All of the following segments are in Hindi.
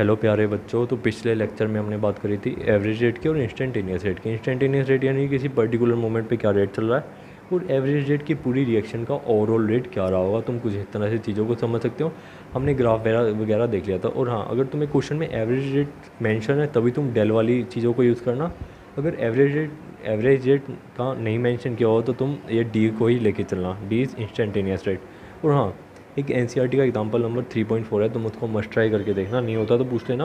हेलो प्यारे बच्चों। तो पिछले लेक्चर में हमने बात करी थी एवरेज रेट की और इंस्टेंटेनियस रेट की। इंस्टेंटेनियस रेट यानी किसी पर्टिकुलर मोमेंट पे क्या रेट चल रहा है, और एवरेज रेट की पूरी रिएक्शन का ओवरऑल रेट क्या रहा होगा। तुम कुछ इस तरह से चीज़ों को समझ सकते हो। हमने ग्राफ वगैरह देख लिया था। और हाँ, अगर तुम्हें क्वेश्चन में एवरेज रेट मेंशन है तभी तुम डेल वाली चीज़ों को यूज़ करना। अगर एवरेज रेट का नहीं मेंशन किया हो तो तुम ये डी को ही लेके चलना, डी इज़ इंस्टेंटेनियस रेट। और हाँ, एक एनसीईआरटी का एग्जांपल नंबर 3.4 है, तुम उसको मस्ट ट्राई करके देखना, नहीं होता तो पूछ लेना।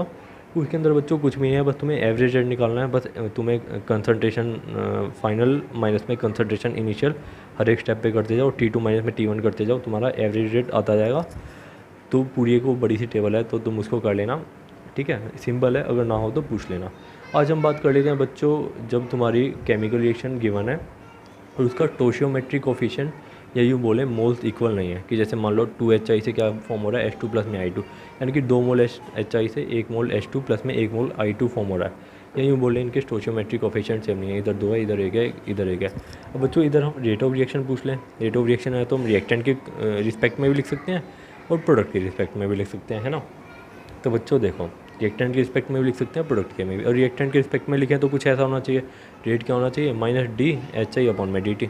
उसके अंदर बच्चों कुछ भी नहीं है, बस तुम्हें एवरेज रेट निकालना है। बस तुम्हें कंसंट्रेशन फाइनल माइनस में कंसंट्रेशन इनिशियल हर एक स्टेप पे करते जाओ, T2 माइनस में T1 करते जाओ, तुम्हारा एवरेज रेट आता जाएगा। तो पूरी एक वो बड़ी सी टेबल है, तो तुम उसको कर लेना। ठीक है, सिंपल है, अगर ना हो तो पूछ लेना। आज हम बात कर लेते हैं बच्चों, जब तुम्हारी केमिकल रिएक्शन गिवन है और उसका स्टोशियोमेट्रिक कोफिशिएंट या यूँ बोले मोल्स इक्वल नहीं है, कि जैसे मान लो 2HI से क्या फॉर्म हो रहा है, H2 प्लस में I2, यानी कि 2 मोल HI से 1 मोल H2 प्लस में 1 मोल I2 फॉर्म हो रहा है। या यूँ बोले इनके स्टोशियोमेट्रिक कोफिशिएंट सेम नहीं है, इधर 2 है, इधर 1 है, इधर 1 है। अब बच्चों इधर हम रेट ऑफ रिएक्शन पूछ लें। रेट ऑफ रिएक्शन है तो हम रिएक्टेंट के रिस्पेक्ट में भी लिख सकते हैं और प्रोडक्ट के रिस्पेक्ट में भी लिख सकते हैं, है ना। तो बच्चों देखो, रिएक्टेंट के रिस्पेक्ट में भी लिख सकते हैं, प्रोडक्ट के में भी। और रिएक्टेंट के रिस्पेक्ट में लिखें तो कुछ ऐसा होना चाहिए, रेट क्या होना चाहिए, minus D H I upon में डी टी,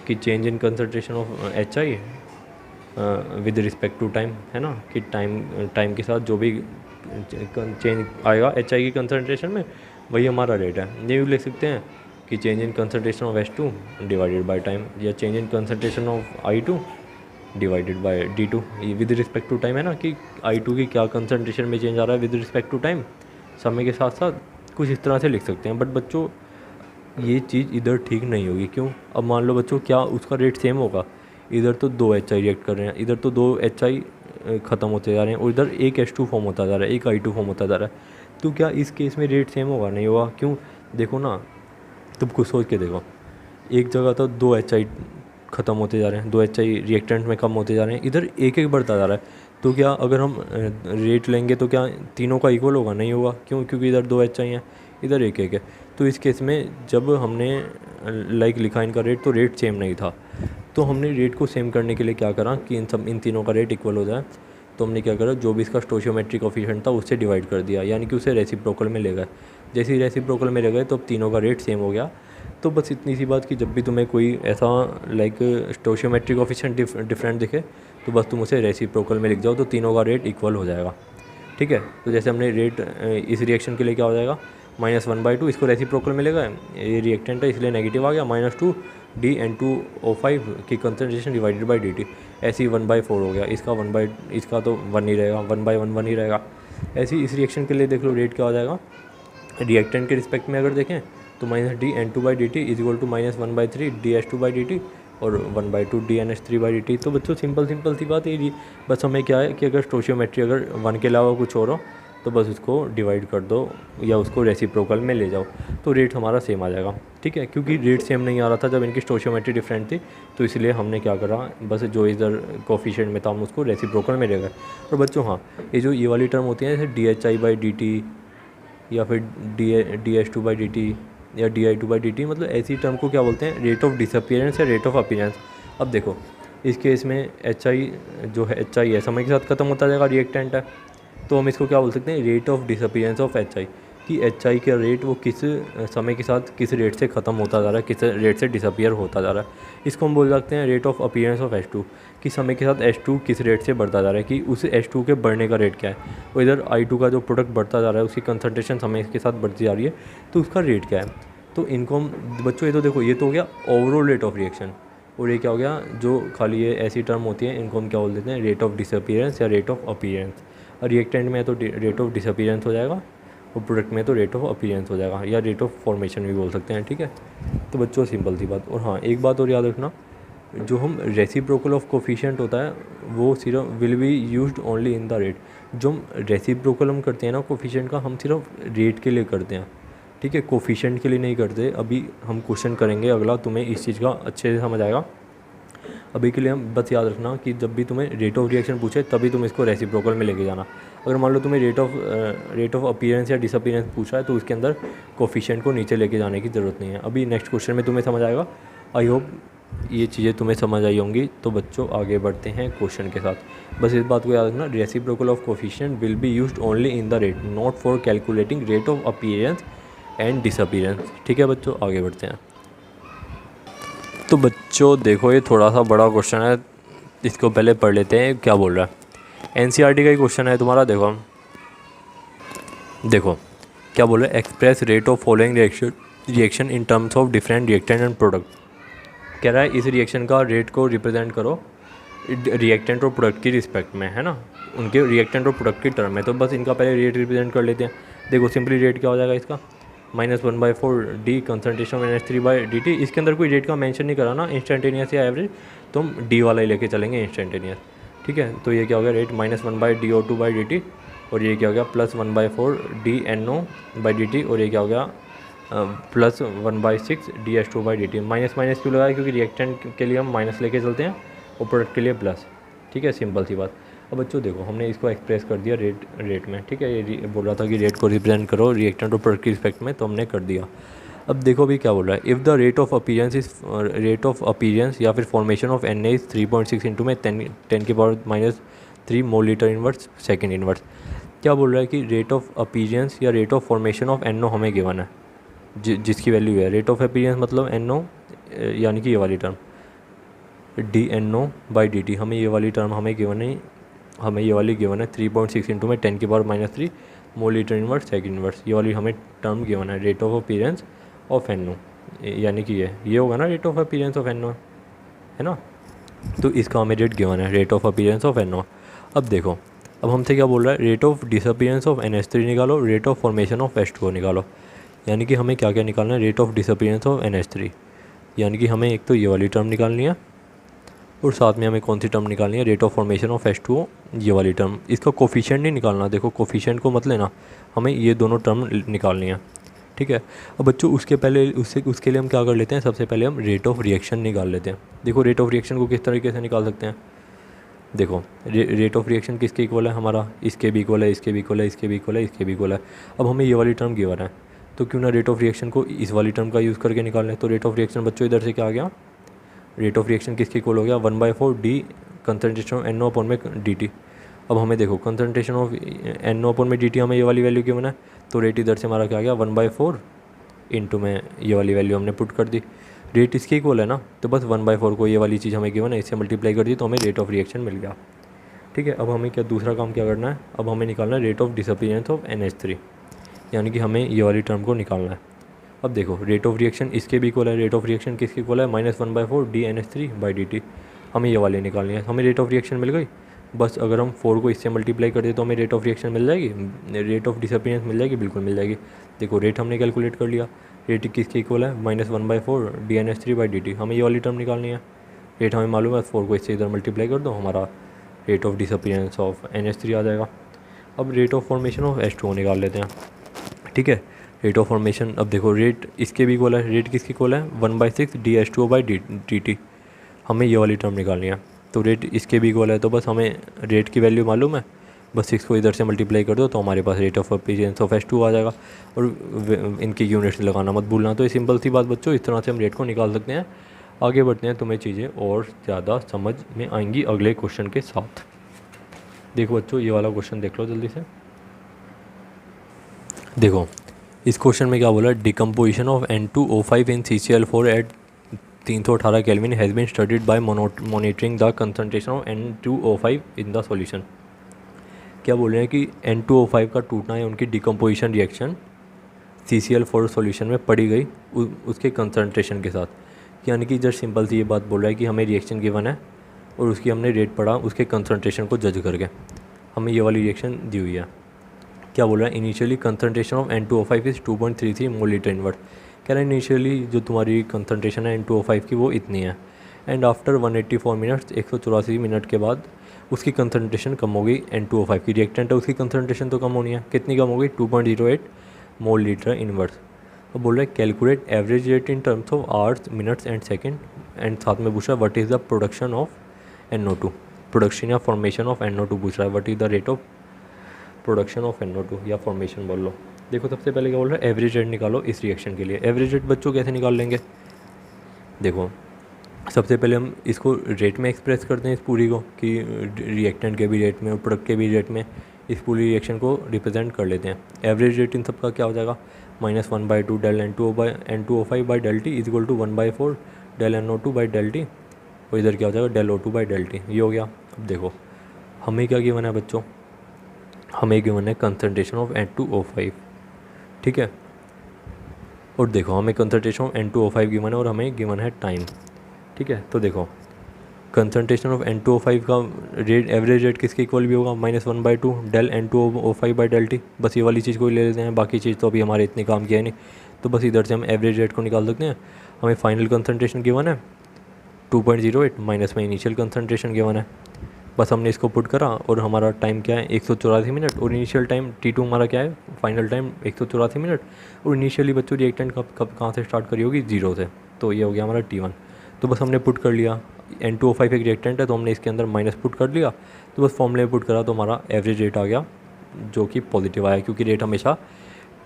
कि change in concentration of H I with respect to time, है ना, कि टाइम के साथ जो भी चेंज आएगा एच आई की कंसंट्रेशन में वही हमारा रेट है। ये भी लिख सकते हैं कि change in concentration of H2 divided by time, या change in concentration of I2 divided by D2 with respect to time, है ना, कि I2 की क्या कंसंट्रेशन में चेंज आ रहा है विद रिस्पेक्ट टू टाइम, समय के साथ साथ। कुछ इस तरह से लिख सकते हैं। बट बच्चों ये चीज़ इधर ठीक नहीं होगी। क्यों? अब मान लो बच्चों, क्या उसका रेट सेम होगा? इधर तो 2 HI रिएक्ट कर रहे हैं, इधर तो 2 HI ख़त्म होते जा रहे हैं, और इधर एक H2 फॉर्म होता जा रहा है, एक I2 फॉर्म होता जा रहा है। तो क्या इस केस में रेट सेम होगा? नहीं होगा। क्यों? देखो ना, तुम कुछ सोच के देखो, एक जगह तो 2 HI ख़त्म होते जा रहे हैं, 2 HI रिएक्टेंट में कम होते जा रहे हैं, इधर एक एक बढ़ता जा रहा है। तो क्या अगर हम रेट लेंगे तो क्या तीनों का इक्वल होगा? नहीं होगा। क्यों? क्योंकि इधर 2 HI हैं, इधर एक एक है। तो इस केस में जब हमने लिखा इनका रेट, तो रेट सेम नहीं था। तो हमने रेट को सेम करने के लिए क्या करा कि इन तीनों का रेट इक्वल हो जाए। तो हमने क्या करा, जो भी इसका स्टोशियोमेट्रिक कोफिशिएंट था उससे डिवाइड कर दिया, यानी कि उसे रेसिप्रोकल में ले गए। जैसे ही रेसिप्रोकल में ले गए तो अब तीनों का रेट सेम हो गया। तो बस इतनी सी बात कि जब भी तुम्हें कोई ऐसा स्टोशियोमेट्रिक कोफिशिएंट डिफरेंट दिखे तो बस तुम उसे रेसिप्रोकल में लिख जाओ, तो तीनों का रेट इक्वल हो जाएगा। ठीक है, तो जैसे हमने रेट इस रिएक्शन के लिए क्या हो जाएगा, -1/2, इसको रेसिप्रोकल मिलेगा, ये रिएक्टेंट है इसलिए नेगेटिव आ गया, -2 D N2O5 की कंसंट्रेशन डिवाइडेड बाई dt, ऐसे ही 1/4 हो गया। इसका तो 1 ही रहेगा, 1/1 1 ही रहेगा। ऐसे ही इस रिएक्शन के लिए देख लो रेट क्या हो जाएगा, रिएक्टेंट के रिस्पेक्ट में अगर देखें तो -DN2/dt is equal to -1/3 DH2/dt और 1/2 DNH3/dt। तो बच्चों सिंपल सी बात है। बस हमें क्या है कि अगर स्टोशियोमेट्री अगर 1 के अलावा कुछ और हो तो बस उसको डिवाइड कर दो या उसको रेसिप्रोकल में ले जाओ, तो रेट हमारा सेम आ जाएगा। ठीक है, क्योंकि रेट सेम नहीं आ रहा था जब इनकी स्टोशियोमेट्री डिफरेंट थी, तो इसलिए हमने क्या करा, बस जो इधर कोफिशिएंट में था हम उसको रेसिप्रोकल में ले गए। और बच्चों हाँ, ये वाली टर्म होती है जैसे DHI/dt या फिर DH2/dt या DI2/dt, मतलब ऐसी टर्म को क्या बोलते हैं, रेट ऑफ डिसअपियरेंस या रेट ऑफ अपीयरेंस। अब देखो इस केस में HI जो है, HI है समय के साथ ख़त्म होता जाएगा, रिएक्टेंट है, तो हम इसको क्या बोल सकते हैं, rate of disappearance of HI, कि HI का रेट वो किस समय के साथ किस रेट से ख़त्म होता जा रहा है, किस रेट से डिसअपियर होता जा रहा है। इसको हम बोल सकते हैं rate of appearance of H2, कि समय के साथ H2 किस रेट से बढ़ता जा रहा है, कि उस H2 के बढ़ने का रेट क्या है, और इधर I2 का जो प्रोडक्ट बढ़ता जा रहा है उसकी कंसंट्रेशन समय के साथ बढ़ती जा रही है, तो उसका रेट क्या है। तो इनको हम बच्चों, ये तो देखो, ये तो हो गया ओवरऑल रेट ऑफ रिएक्शन, और ये क्या हो गया, जो खाली ये ऐसी टर्म होती है इनको हम क्या बोल देते हैं, रेट ऑफ डिसअपियरेंस या रेट ऑफ अपीयरेंस। और रिएक्टेंट में तो रेट ऑफ डिसअपियरेंस हो जाएगा, और प्रोडक्ट में तो रेट ऑफ अपीयरेंस हो जाएगा, या रेट ऑफ फॉर्मेशन भी बोल सकते हैं। ठीक है, तो बच्चों सिंपल सी बात। और हाँ, एक बात और याद रखना, जो हम रेसिप्रोकल ऑफ कोफिशिएंट होता है वो सिर्फ will be used only in the rate. जो हम रेसिप्रोकल हम करते हैं ना कोफिशिएंट का, हम सिर्फ रेट के लिए करते हैं। ठीक है, कोफिशिएंट के लिए नहीं करते। अभी हम क्वेश्चन करेंगे अगला, तुम्हें इस चीज़ का अच्छे से समझ आएगा। अभी के लिए हम बस याद रखना कि जब भी तुम्हें रेट ऑफ रिएक्शन पूछे तभी तुम इसको रेसिप्रोकल में लेके जाना। अगर मान लो तुम्हें रेट ऑफ अपीयरेंस या डिसअपीयरेंस पूछा है तो उसके अंदर कोफिशिएंट को नीचे लेके जाने की ज़रूरत नहीं है। अभी नेक्स्ट क्वेश्चन में तुम्हें समझ आएगा। आई होप ये चीज़ें तुम्हें समझ आई होंगी। तो बच्चों आगे बढ़ते हैं क्वेश्चन के साथ। बस इस बात को याद रखना, reciprocal of coefficient will be used only in the rate, not for calculating rate of appearance and disappearance. ठीक है बच्चों, आगे बढ़ते हैं। तो बच्चों देखो, ये थोड़ा सा बड़ा क्वेश्चन है, इसको पहले पढ़ लेते हैं क्या बोल रहा है। एनसीईआरटी का ही क्वेश्चन है तुम्हारा। देखो क्या बोल रहा है, express rate of following reaction in terms of different reactant and product. कह रहा है इस रिएक्शन का रेट को रिप्रेजेंट करो रिएक्टेंट और प्रोडक्ट की रिस्पेक्ट में, है ना, उनके रिएक्टेंट और प्रोडक्ट की टर्म में। तो बस इनका पहले रेट रिप्रेजेंट कर लेते हैं। देखो सिंपली रेट क्या हो जाएगा इसका, -1/4 डी कंसनट्रेशन NH3/dt। इसके अंदर कोई रेट का मेंशन नहीं करा ना, इंस्टेंटेनियस या एवरेज, तो हम डी वाला ही लेके चलेंगे इंस्टेंटेनियस। ठीक है, तो ये क्या हो गया रेट -1/DO2/dt, और ये क्या हो गया +1/4 DNO/dt, और ये क्या हो गया +1/6 DS2/dt। माइनस माइनस क्यों लगाया, क्योंकि रिएक्टेंट के लिए हम माइनस लेके चलते हैं और प्रोडक्ट के लिए प्लस। ठीक है, सिंपल सी बात। अब बच्चों देखो हमने इसको एक्सप्रेस कर दिया रेट में। ठीक है, ये बोल रहा था कि रेट को रिप्रेजेंट करो रिएक्टेंट और प्रोडक्ट की रिस्पेक्ट में, तो हमने कर दिया। अब देखो भी क्या बोल रहा है, if the rate of appearance या फिर formation of Na is 3.6 into में 10⁻³ mole litre inverse second inverse. क्या बोल रहा है कि रेट ऑफ अपीयरेंस या rate of formation of NO हमें गिवन है, जिसकी वैल्यू है रेट ऑफ अपीयरेंस मतलब NO, यानी कि ये वाली टर्म DNO/dt। हमें ये वाली टर्म हमें गिवन है, हमें ये वाली गिवन है 3.6 इंटू में 10⁻³ mole litre inverse second inverse. ये वाली हमें टर्म गिवन है rate of appearance of NO, यानी कि ये होगा ना rate of appearance of NO, है ना। तो इसका हमें रेट गिवन है rate of appearance of NO। अब देखो, अब हमसे क्या बोल रहा है, rate of disappearance of NH3 निकालो, rate of formation of H2O निकालो। यानी कि हमें क्या क्या निकालना है, rate of disappearance of NH3, यानी कि हमें एक तो ये वाली टर्म निकालनी है, और साथ में हमें कौन सी टर्म निकालनी है, rate of formation of H2O, ये वाली टर्म। इसका कोफिशिएंट नहीं निकालना, देखो कोफिशिएंट को मत लेना, हमें ये दोनों टर्म निकालनी है। ठीक है, अब बच्चों उसके लिए हम क्या कर लेते हैं, सबसे पहले हम रेट ऑफ रिएक्शन निकाल लेते हैं। देखो रेट ऑफ रिएक्शन को किस तरीके से निकाल सकते हैं। देखो रेट ऑफ रिएक्शन किसके इक्वल है, हमारा इसके भी इक्वल है, इसके भी इक्वल है, इसके भी इक्वल है, इसके भी इक्वल है। अब हमें ये वाली टर्म गिवन है, तो क्यों ना रेट ऑफ रिएक्शन को इस वाली टर्म का यूज़ करके निकाल लें। तो रेट ऑफ रिएक्शन बच्चों इधर से क्या आ गया, रेट ऑफ रिएक्शन किसके इक्वल हो गया, 1/4 डी कंसनट्रेशन ऑफ NO/dt। अब हमें देखो कंसनट्रेशन ऑफ NO/dt हमें ये वाली वैल्यू गिवन है, तो रेट इधर से हमारा क्या आ गया 1/4 इंटू में ये वाली वैल्यू हमने पुट कर दी। रेट इसके इक्वल है ना, तो बस 1/4 को ये वाली चीज़ हमें गिवन है, इससे मल्टीप्लाई कर दी तो हमें रेट ऑफ रिएक्शन मिल गया। ठीक है, अब हमें क्या दूसरा काम क्या करना है, अब हमें निकालना है rate of disappearance of NH3, यानी कि हमें ये वाली टर्म को निकालना है। अब देखो रेट ऑफ रिएक्शन इसके भी इक्वल है, रेट ऑफ रिएक्शन किसके इक्वल है, -1/4 DNH3/dt। हमें ये वाली निकालनी है, हमें रेट ऑफ रिएक्शन मिल गई। बस अगर हम 4 को इससे मल्टीप्लाई कर दे तो हमें रेट ऑफ रिएक्शन मिल जाएगी, रेट ऑफ डिसअपीयरेंस मिल जाएगी, बिल्कुल मिल जाएगी। देखो रेट हमने कैलकुलेट कर लिया, रेट किसके इक्वल है, -1/4 DNH3/dt। हमें ये वाली टर्म निकालनी है, रेट हमें मालूम है, 4 को इससे इधर मल्टीप्लाई कर दो, हमारा rate of disappearance of NH3 आ जाएगा। अब rate of formation of H2O निकाल लेते हैं। ठीक है, रेट ऑफ फॉर्मेशन, अब देखो रेट इसके भी इक्वल है, रेट किसके इक्वल है 1/6 DH2O/dt। हमें ये वाली टर्म निकालनी है, तो रेट इसके भी इक्वल है, तो बस हमें रेट की वैल्यू मालूम है, बस 6 को इधर से मल्टीप्लाई कर दो तो हमारे पास rate of appearance of H2O आ जाएगा। और इनकी यूनिट्स लगाना मत भूलना। तो ये सिंपल सी बात बच्चों, इस तरह से हम रेट को निकाल सकते हैं। आगे बढ़ते हैं, तुम्हें चीज़ें और ज़्यादा समझ में आएंगी अगले क्वेश्चन के साथ। देखो बच्चों ये वाला क्वेश्चन देख लो जल्दी से। देखो इस क्वेश्चन में क्या बोला, decomposition of N2O5 in CCl4 at 318 kelvin has been studied by monitoring the concentration of N2O5 in the solution. क्या बोल रहे हैं कि N2O5 का टूटना है, उनकी डिकम्पोजिशन रिएक्शन CCl4 सॉल्यूशन में पड़ी गई उसके कंसनट्रेशन के साथ। यानी कि जस्ट सिंपल सी ये बात बोल रहा है कि हमें रिएक्शन गिवन है और उसकी हमने रेट पढ़ा उसके कंसनट्रेशन को जज करके, हमें ये वाली रिएक्शन दी हुई है। क्या बोल रहा है, initially concentration of N2O5 is 2.33 mole litre inverse. कह रहा है इनिशियली जो तुम्हारी कंसनट्रेशन है N2O5 की वो इतनी है, एंड आफ्टर 184 मिनट्स 184 मिनट के बाद उसकी कंसनट्रेशन कम हो गई। N2O5 की रिएक्टेंट है, उसकी कंसनट्रेशन तो कम होनी है, कितनी कम हो गई 2.08 मोल लीटर इनवर्स। अब बोल रहा है calculate average rate in terms of hours minutes and second, and साथ में पूछ रहा है what is the production of NO2, production या फॉर्मेशन ऑफ NO2 पूछ रहा है, what is the rate of production of NO2 या फॉर्मेशन बोल लो। देखो सबसे पहले क्या बोल रहा है, एवरेज रेट निकालो इस रिएक्शन के लिए। एवरेज रेट बच्चों कैसे निकाल लेंगे, देखो सबसे पहले हम इसको रेट में एक्सप्रेस करते हैं इस पूरी को, कि रिएक्टेंट के भी रेट में और प्रोडक्ट के भी रेट में इस पूरी रिएक्शन को रिप्रेजेंट कर लेते हैं। एवरेज रेट इन सबका क्या हो जाएगा, -1/2 del N2O5/del T is equal to 1/4 del NO2 by del T, और इधर क्या हो जाएगा del O2 by del T. ये हो गया। अब देखो हमें क्या गिवन है बच्चों, हमें गिवन है कंसनट्रेशन ऑफ N2O5, ठीक है। और देखो हमें कंसनट्रेशन ऑफ N2O5 गिवन है और हमें गिवन है टाइम, ठीक है। तो देखो कंसनट्रेशन ऑफ N2O5 का रेट, एवरेज रेट किसके इक्वल भी होगा, -1/2 डेल N2O5/del T। बस ये वाली चीज़ को ही ले लेते हैं, बाकी चीज़ तो अभी हमारे इतनी काम किया है नहीं, तो बस इधर से हम एवरेज रेट को निकाल सकते हैं। हमें फाइनल कंसनट्रेशन गिवन है 2.08, माइनस में इनिशियल कंसनट्रेशन गिवन है, बस हमने इसको पुट करा और हमारा टाइम क्या है 184 मिनट, और इनिशियल टाइम T2 हमारा क्या है, फाइनल टाइम 184 मिनट। और इनिशियली बच्चों रिएक्टेंट कब कहाँ से स्टार्ट करी होगी, 0 से, तो ये हो गया हमारा T1। तो बस हमने पुट कर लिया, N2O5 एक रिएक्टेंट है तो हमने इसके अंदर माइनस पुट कर लिया, तो बस फॉर्मूले में पुट करा तो हमारा एवरेज रेट आ गया जो कि पॉजिटिव आया, क्योंकि रेट हमेशा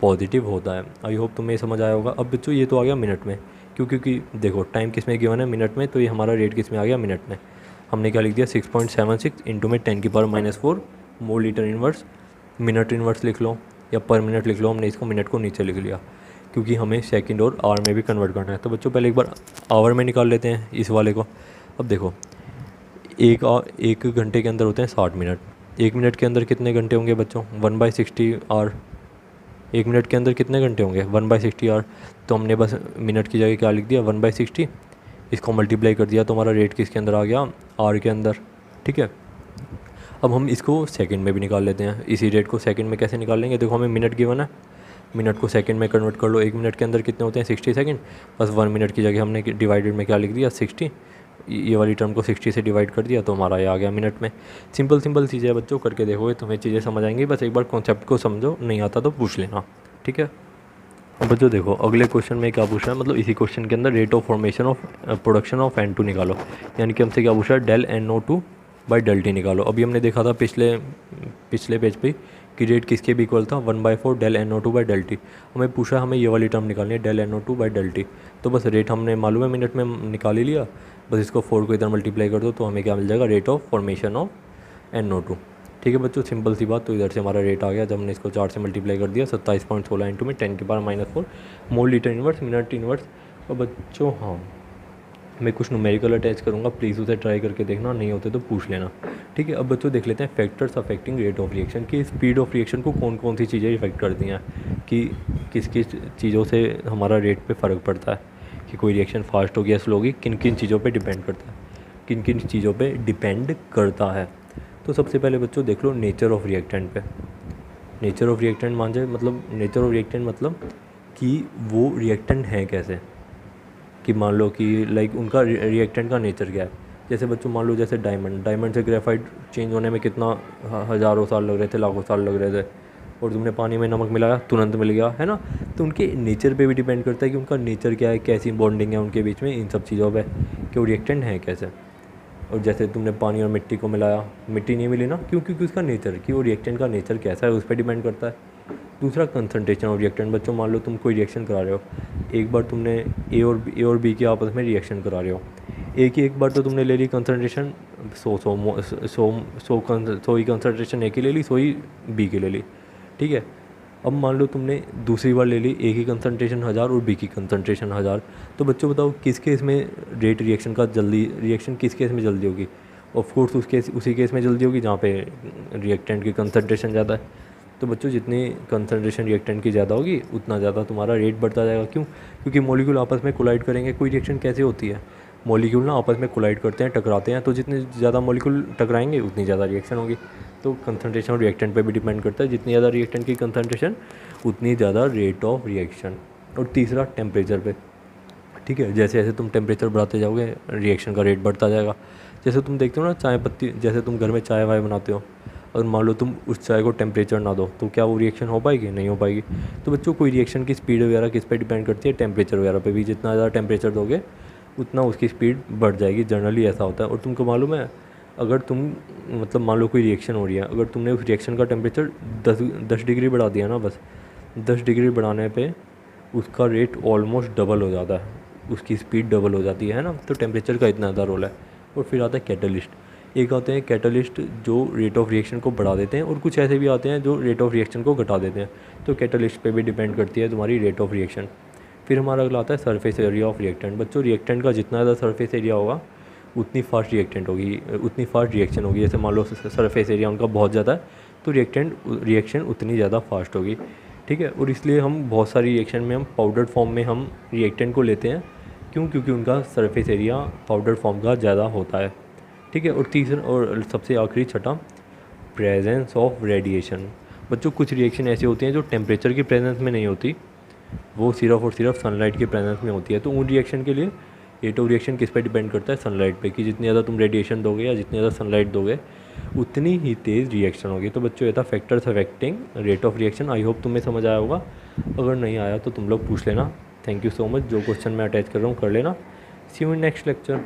पॉजिटिव होता है। आई होप तुम्हें समझ आया होगा। अब बच्चों ये तो आ गया मिनट में, क्योंकि देखो टाइम किस में गिवन है, मिनट में, तो ये हमारा रेट किस में आ गया, मिनट में। हमने क्या लिख दिया 6.76 इंटू में 10⁻⁻4 mole litre inverse, minute inverse लिख लो या पर मिनट लिख लो, हमने इसको मिनट को नीचे लिख लिया क्योंकि हमें सेकंड और आवर में भी कन्वर्ट करना है। तो बच्चों पहले एक बार आवर में निकाल लेते हैं इस वाले को। अब देखो एक घंटे के अंदर होते हैं 60 मिनट, एक मिनट के अंदर कितने घंटे होंगे बच्चों, 1/60 आवर। एक मिनट के अंदर कितने घंटे होंगे, 1/60 आवर। तो हमने बस मिनट की जगह क्या लिख दिया 1/60, इसको मल्टीप्लाई कर दिया तो हमारा रेट किसके अंदर आ गया, आवर के अंदर, ठीक है। अब हम इसको सेकंड में भी निकाल लेते हैं। इसी रेट को सेकंड में कैसे निकाल लेंगे, देखो हमें मिनट गिवन है, मिनट को सेकंड में कन्वर्ट कर लो। एक मिनट के अंदर कितने होते हैं 60 सेकंड, बस 1 मिनट की जगह हमने डिवाइडेड में क्या लिख दिया 60, ये वाली टर्म को 60 से डिवाइड कर दिया तो हमारा ये आ गया मिनट में। सिंपल चीज़ें है बच्चों, करके देखोगे तुम्हें चीज़ें समझ आएंगी। बस एक बार कॉन्सेप्ट को समझो, नहीं आता तो पूछ लेना, ठीक है। अब बच्चों देखो अगले क्वेश्चन में क्या पूछा है, मतलब इसी क्वेश्चन के अंदर rate of formation of production of N2 निकालो, यानी कि हमसे क्या पूछा है डेल NO2/del T निकालो। अभी हमने देखा था पिछले पेज पे कि रेट किसके भी इक्वल था 1/4 डेल NO2/del T। हमें पूछा हमें ये वाली टर्म निकालनी है डेल NO2/del T। तो बस रेट हमने मालूम है मिनट में निकाल ही लिया, बस इसको 4 को इधर मल्टीप्लाई कर दो तो हमें क्या मिल जाएगा, rate of formation of NO2, ठीक है बच्चों। सिंपल सी बात। तो इधर से हमारा रेट आ गया, जब हमने इसको 4 से मल्टीप्लाई कर दिया 27.16 इंटू में 10⁻⁻4 mole litre inverse minute inverse. और बच्चों हाँ मैं कुछ न्यूमेरिकल अटैच करूँगा, प्लीज़ उसे ट्राई करके देखना, नहीं होते तो पूछ लेना, ठीक है। अब बच्चों देख लेते हैं factors affecting rate of reaction, कि स्पीड ऑफ रिएक्शन को कौन कौन सी चीज़ें इफेक्ट करती हैं, कि किस किस चीज़ों से हमारा रेट पे फ़र्क पड़ता है, कि कोई रिएक्शन फास्ट होगी या स्लो होगी, किन किन चीज़ों पे डिपेंड करता है, किन किन चीज़ों पे डिपेंड करता है। तो सबसे पहले बच्चों देख लो नेचर ऑफ रिएक्टेंट पे। नेचर ऑफ रिएक्टेंट मान जाए, मतलब नेचर ऑफ रिएक्टेंट मतलब कि वो रिएक्टेंट है कैसे, कि मान लो कि लाइक उनका रिएक्टेंट का नेचर क्या है। जैसे बच्चों मान लो जैसे डायमंड से ग्रेफाइट चेंज होने में कितना हज़ारों साल लग रहे थे, लाखों साल लग रहे थे, और तुमने पानी में नमक मिलाया तुरंत मिल गया, है ना। तो उनके नेचर पे भी डिपेंड करता है कि उनका नेचर क्या है, कैसी बॉन्डिंग है उनके बीच में, इन सब चीज़ों पे कि वो रिएक्टेंट है कैसे। और जैसे तुमने पानी और मिट्टी को मिलाया, मिट्टी नहीं मिली ना, क्यों, क्योंकि उसका नेचर, कि वो रिएक्टेंट का नेचर कैसा है उस पर डिपेंड करता है। दूसरा कंसनट्रेशन ऑफ रिएक्टेंट। बच्चों मान लो तुम कोई रिएक्शन करा रहे हो, एक बार तुमने ए और बी के आपस में रिएक्शन करा रहे हो, एक बार तो तुमने ले ली कंसनट्रेशन 100 ही कंसनट्रेशन ए की ले ली, 100 ही बी की ले ली, ठीक है। अब मान लो तुमने दूसरी बार ले ली ए की कंसनट्रेशन 1000 और बी की कंसनट्रेशन 1000, तो बच्चों बताओ किस केस में रेट रिएक्शन का जल्दी, रिएक्शन किस केस में जल्दी होगी। ऑफ कोर्स उसी केस में जल्दी होगी जहाँ पे रिएक्टेंट की कंसनट्रेशन ज़्यादा है। तो बच्चों जितनी कंसनट्रेशन रिएक्टेंट की ज़्यादा होगी उतना ज़्यादा तुम्हारा रेट बढ़ता जाएगा। क्यों, क्योंकि मॉलिक्यूल आपस में कोलाइड करेंगे। कोई रिएक्शन कैसे होती है, मॉलिक्यूल ना आपस में कोलाइड करते हैं, टकराते हैं, तो जितने ज़्यादा मॉलिक्यूल टकराएंगे उतनी ज़्यादा रिएक्शन होगी। तो कंसनट्रेशन रिएक्टेंट पे भी डिपेंड करता है, जितनी ज़्यादा रिएक्टेंट की कंसनट्रेशन उतनी ज़्यादा रेट ऑफ रिएक्शन। और तीसरा टेम्परेचर पे, ठीक है। जैसे जैसे तुम टेम्परेचर बढ़ाते जाओगे रिएक्शन का रेट बढ़ता जाएगा। जैसे तुम देखते हो ना चाय पत्ती, जैसे तुम घर में चाय वाय बनाते हो, अगर मान लो तुम उस चाय को टेम्परेचर ना दो तो क्या वो रिएक्शन हो पाएगी, नहीं हो पाएगी। तो बच्चों कोई रिएक्शन की स्पीड वगैरह किस पे डिपेंड करती है, टेम्परेचर वगैरह पे भी। जितना ज़्यादा टेम्परेचर दोगे उतना उसकी स्पीड बढ़ जाएगी, जनरली ऐसा होता है। और तुमको मालूम है, अगर तुम मतलब मान लो कोई रिएक्शन हो रही है, अगर तुमने उस रिएक्शन का टेम्परेचर 10 डिग्री बढ़ा दिया ना, बस 10 डिग्री बढ़ाने पे उसका रेट ऑलमोस्ट डबल हो जाता है। उसकी स्पीड डबल हो जाती है ना। तो टेम्परेचर का इतना ज़्यादा रोल है। और फिर आता है कैटलिस्ट। एक आते हैं कैटलिस्ट जो रेट ऑफ रिएक्शन को बढ़ा देते हैं, और कुछ ऐसे भी आते हैं जो रेट ऑफ रिएक्शन को घटा देते हैं। तो कैटलिस्ट पे भी डिपेंड करती है तुम्हारी रेट ऑफ रिएक्शन। फिर हमारा अगला आता है सरफेस एरिया ऑफ रिएक्टेंट। बच्चों रिएक्टेंट का जितना ज़्यादा सरफेस एरिया होगा उतनी फास्ट रिएक्टेंट होगी, उतनी फास्ट रिएक्शन होगी। जैसे मान लो सरफेस एरिया उनका बहुत ज़्यादा है तो रिएक्शन उतनी ज़्यादा फास्ट होगी, ठीक है। और इसलिए हम बहुत सारी रिएक्शन में हम पाउडर फॉर्म में हम रिएक्टेंट को लेते हैं। क्यों? क्योंकि उनका सरफेस एरिया पाउडर फॉर्म का ज़्यादा होता है, ठीक है। और तीसरा और सबसे आखिरी छठा, प्रेजेंस ऑफ रेडिएशन। बच्चों कुछ रिएक्शन ऐसी होती हैं जो टेम्परेचर की प्रेजेंस में नहीं होती, वो सिर्फ और सिर्फ सनलाइट की प्रेजेंस में होती है। तो उन रिएक्शन के लिए रेट ऑफ रिएक्शन किस पे डिपेंड करता है? सनलाइट पे, कि जितनी ज़्यादा तुम रेडिएशन दोगे या जितनी ज़्यादा सनलाइट दोगे उतनी ही तेज़ रिएक्शन होगी। तो बच्चों ये था factors affecting rate of reaction. I hope तुम्हें समझ आया होगा। अगर नहीं आया तो तुम लोग पूछ लेना। Thank you so much. जो क्वेश्चन मैं अटैच कर रहा हूँ कर लेना। सी यू इन नेक्स्ट लेक्चर।